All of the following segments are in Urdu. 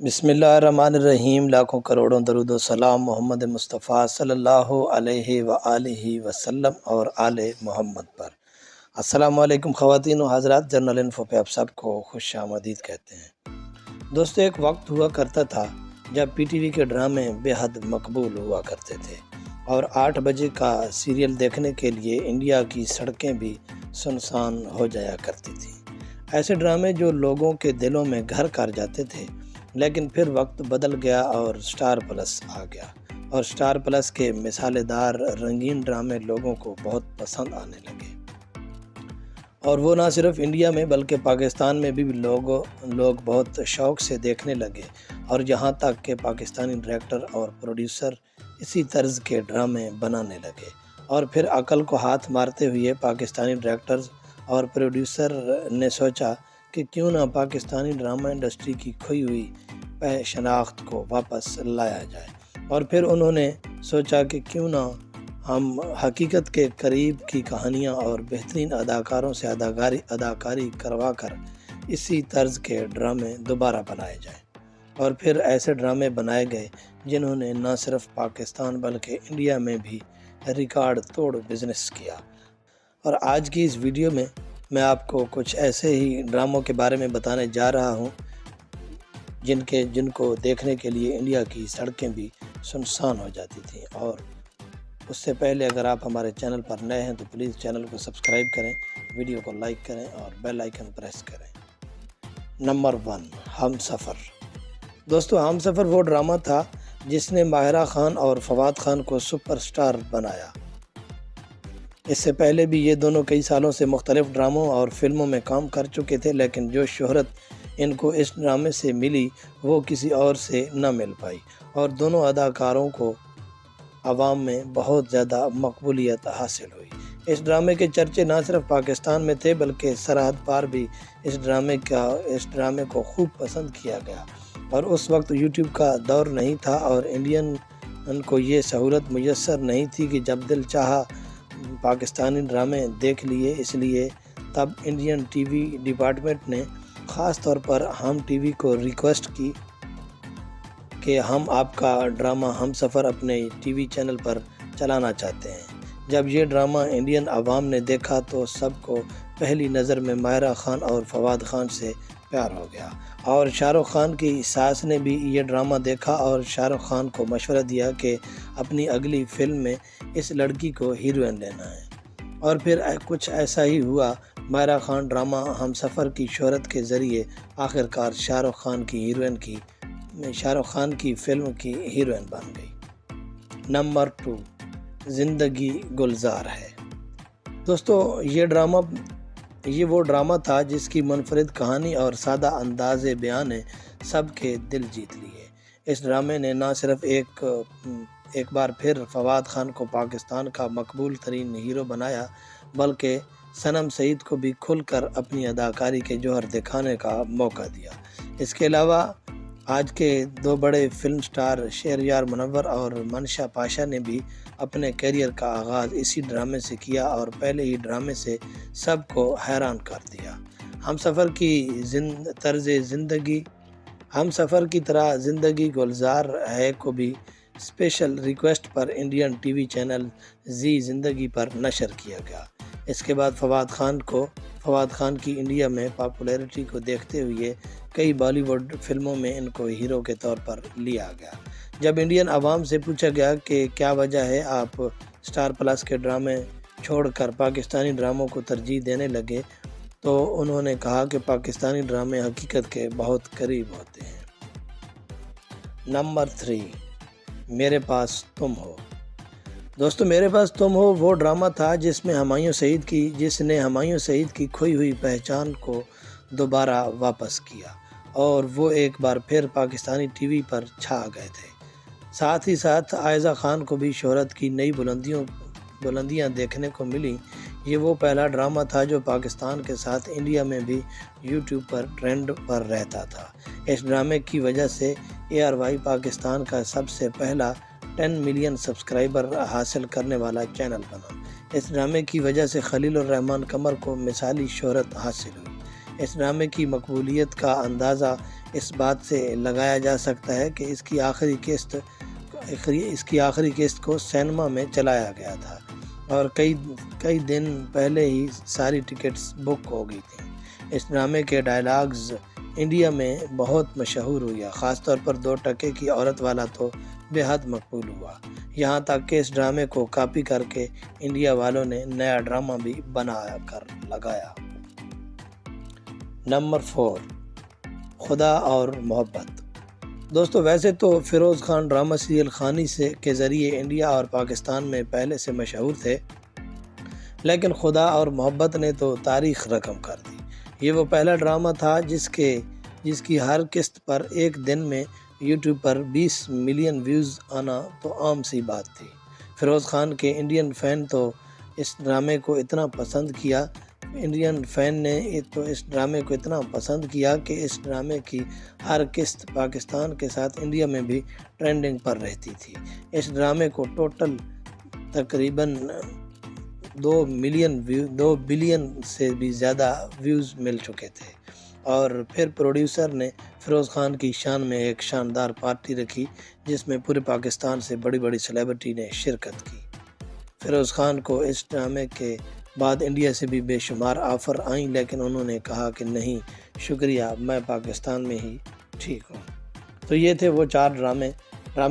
بسم اللہ الرحمن الرحیم۔ لاکھوں کروڑوں درود و سلام محمد مصطفیٰ صلی اللہ علیہ وآلہ وسلم اور آل محمد پر۔ السلام علیکم خواتین و حضرات، جنرل انفو پہ آپ سب کو خوش آمدید کہتے ہیں۔ دوستو، ایک وقت ہوا کرتا تھا جب پی ٹی وی کے ڈرامے بے حد مقبول ہوا کرتے تھے اور 8 بجے کا سیریل دیکھنے کے لیے انڈیا کی سڑکیں بھی سنسان ہو جایا کرتی تھیں۔ ایسے ڈرامے جو لوگوں کے دلوں میں گھر کر جاتے تھے، لیکن پھر وقت بدل گیا اور سٹار پلس آ گیا، اور سٹار پلس کے مثالے دار رنگین ڈرامے لوگوں کو بہت پسند آنے لگے، اور وہ نہ صرف انڈیا میں بلکہ پاکستان میں بھی لوگ بہت شوق سے دیکھنے لگے، اور یہاں تک کہ پاکستانی ڈائریکٹر اور پروڈیوسر اسی طرز کے ڈرامے بنانے لگے۔ اور پھر عقل کو ہاتھ مارتے ہوئے پاکستانی ڈائریکٹرز اور پروڈیوسر نے سوچا کہ کیوں نہ پاکستانی ڈرامہ انڈسٹری کی کھوئی ہوئی شناخت کو واپس لایا جائے، اور پھر انہوں نے سوچا کہ کیوں نہ ہم حقیقت کے قریب کی کہانیاں اور بہترین اداکاروں سے اداکاری کروا کر اسی طرز کے ڈرامے دوبارہ بنائے جائیں۔ اور پھر ایسے ڈرامے بنائے گئے جنہوں نے نہ صرف پاکستان بلکہ انڈیا میں بھی ریکارڈ توڑ بزنس کیا۔ اور آج کی اس ویڈیو میں میں آپ کو کچھ ایسے ہی ڈراموں کے بارے میں بتانے جا رہا ہوں جن کو دیکھنے کے لیے انڈیا کی سڑکیں بھی سنسان ہو جاتی تھیں۔ اور اس سے پہلے اگر آپ ہمارے چینل پر نئے ہیں تو پلیز چینل کو سبسکرائب کریں، ویڈیو کو لائک کریں اور بیل آئیکن پریس کریں۔ نمبر 1، ہم سفر۔ دوستو، ہم سفر وہ ڈرامہ تھا جس نے ماہرہ خان اور فواد خان کو سپر سٹار بنایا۔ اس سے پہلے بھی یہ دونوں کئی سالوں سے مختلف ڈراموں اور فلموں میں کام کر چکے تھے، لیکن جو شہرت ان کو اس ڈرامے سے ملی وہ کسی اور سے نہ مل پائی، اور دونوں اداکاروں کو عوام میں بہت زیادہ مقبولیت حاصل ہوئی۔ اس ڈرامے کے چرچے نہ صرف پاکستان میں تھے بلکہ سرحد پار بھی اس ڈرامے کو خوب پسند کیا گیا، اور اس وقت یوٹیوب کا دور نہیں تھا اور انڈین کو یہ سہولت میسر نہیں تھی کہ جب دل چاہا پاکستانی ڈرامے دیکھ لیے۔ اس لیے تب انڈین ٹی وی ڈپارٹمنٹ نے خاص طور پر ہم ٹی وی کو ریکویسٹ کی کہ ہم آپ کا ڈرامہ ہم سفر اپنے ٹی وی چینل پر چلانا چاہتے ہیں۔ جب یہ ڈرامہ انڈین عوام نے دیکھا تو سب کو پہلی نظر میں ماہرہ خان اور فواد خان سے پیار ہو گیا، اور شاہ رخ خان کی ساس نے بھی یہ ڈرامہ دیکھا اور شاہ رخ خان کو مشورہ دیا کہ اپنی اگلی فلم میں اس لڑکی کو ہیروئن لینا ہے۔ اور پھر کچھ ایسا ہی ہوا، ماہرہ خان ڈرامہ ہم سفر کی شہرت کے ذریعے آخرکار شاہ رخ خان کی فلم کی ہیروئن بن گئی۔ نمبر 2، زندگی گلزار ہے۔ دوستو، یہ وہ ڈرامہ تھا جس کی منفرد کہانی اور سادہ انداز بیان نے سب کے دل جیت لیے۔ اس ڈرامے نے نہ صرف ایک بار پھر فواد خان کو پاکستان کا مقبول ترین ہیرو بنایا بلکہ صنم سعید کو بھی کھل کر اپنی اداکاری کے جوہر دکھانے کا موقع دیا۔ اس کے علاوہ آج کے 2 بڑے فلم سٹار شہریار منور اور منشا پاشا نے بھی اپنے کیریئر کا آغاز اسی ڈرامے سے کیا اور پہلے ہی ڈرامے سے سب کو حیران کر دیا۔ ہم سفر کی طرح زندگی گلزار ہے کو بھی اسپیشل ریکویسٹ پر انڈین ٹی وی چینل زی زندگی پر نشر کیا گیا۔ اس کے بعد فواد خان کی انڈیا میں پاپولیرٹی کو دیکھتے ہوئے کئی بالی ووڈ فلموں میں ان کو ہیرو کے طور پر لیا گیا۔ جب انڈین عوام سے پوچھا گیا کہ کیا وجہ ہے آپ سٹار پلس کے ڈرامے چھوڑ کر پاکستانی ڈراموں کو ترجیح دینے لگے، تو انہوں نے کہا کہ پاکستانی ڈرامے حقیقت کے بہت قریب ہوتے ہیں۔ نمبر 3، میرے پاس تم ہو۔ دوستو، میرے پاس تم ہو وہ ڈرامہ تھا جس نے ہمایوں سعید کی کھوئی ہوئی پہچان کو دوبارہ واپس کیا، اور وہ ایک بار پھر پاکستانی ٹی وی پر چھا گئے تھے۔ ساتھ ہی ساتھ عائزہ خان کو بھی شہرت کی نئی بلندیاں دیکھنے کو ملیں۔ یہ وہ پہلا ڈرامہ تھا جو پاکستان کے ساتھ انڈیا میں بھی یوٹیوب پر ٹرینڈ پر رہتا تھا۔ اس ڈرامے کی وجہ سے ARY پاکستان کا سب سے پہلا 10 ملین سبسکرائبر حاصل کرنے والا چینل بنا۔ اس ڈرامے کی وجہ سے خلیل الرحمن قمر کو مثالی شہرت حاصل ہوئی۔ اس ڈرامے کی مقبولیت کا اندازہ اس بات سے لگایا جا سکتا ہے کہ اس کی آخری قسط کو سینما میں چلایا گیا تھا اور کئی دن پہلے ہی ساری ٹکٹس بک ہو گئی تھیں۔ اس ڈرامے کے ڈائلاگز انڈیا میں بہت مشہور ہوئے، خاص طور پر 2 ٹکے کی عورت والا تو بے حد مقبول ہوا، یہاں تک کہ اس ڈرامے کو کاپی کر کے انڈیا والوں نے نیا ڈرامہ بھی بنا کر لگایا۔ نمبر 4، خدا اور محبت۔ دوستو ویسے تو فیروز خان ڈرامہ سیریل خانی کے ذریعے انڈیا اور پاکستان میں پہلے سے مشہور تھے، لیکن خدا اور محبت نے تو تاریخ رقم کر دی۔ یہ وہ پہلا ڈرامہ تھا جس کی ہر قسط پر ایک دن میں یوٹیوب پر 20 ملین ویوز آنا تو عام سی بات تھی۔ فیروز خان کے انڈین فین تو اس ڈرامے کو اتنا پسند کیا کہ اس ڈرامے کی ہر قسط پاکستان کے ساتھ انڈیا میں بھی ٹرینڈنگ پر رہتی تھی۔ اس ڈرامے کو ٹوٹل تقریباً 2 بلین سے بھی زیادہ ویوز مل چکے تھے، اور پھر پروڈیوسر نے فیروز خان کی شان میں ایک شاندار پارٹی رکھی جس میں پورے پاکستان سے بڑی سیلیبریٹی نے شرکت کی۔ فیروز خان کو اس ڈرامے کے بعد انڈیا سے بھی بے شمار آفر آئیں، لیکن انہوں نے کہا کہ نہیں شکریہ، میں پاکستان میں ہی ٹھیک ہوں۔ تو یہ تھے وہ 4 ڈرامے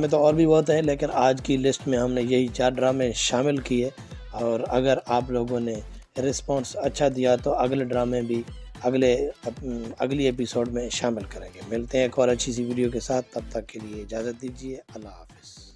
تو اور بھی بہت ہیں، لیکن آج کی لسٹ میں ہم نے یہی 4 ڈرامے شامل کیے، اور اگر آپ لوگوں نے رسپانس اچھا دیا تو اگلے ڈرامے بھی اگلی ایپیسوڈ میں شامل کریں گے۔ ملتے ہیں ایک اور اچھی سی ویڈیو کے ساتھ، تب تک کے لیے اجازت دیجیے، اللہ حافظ۔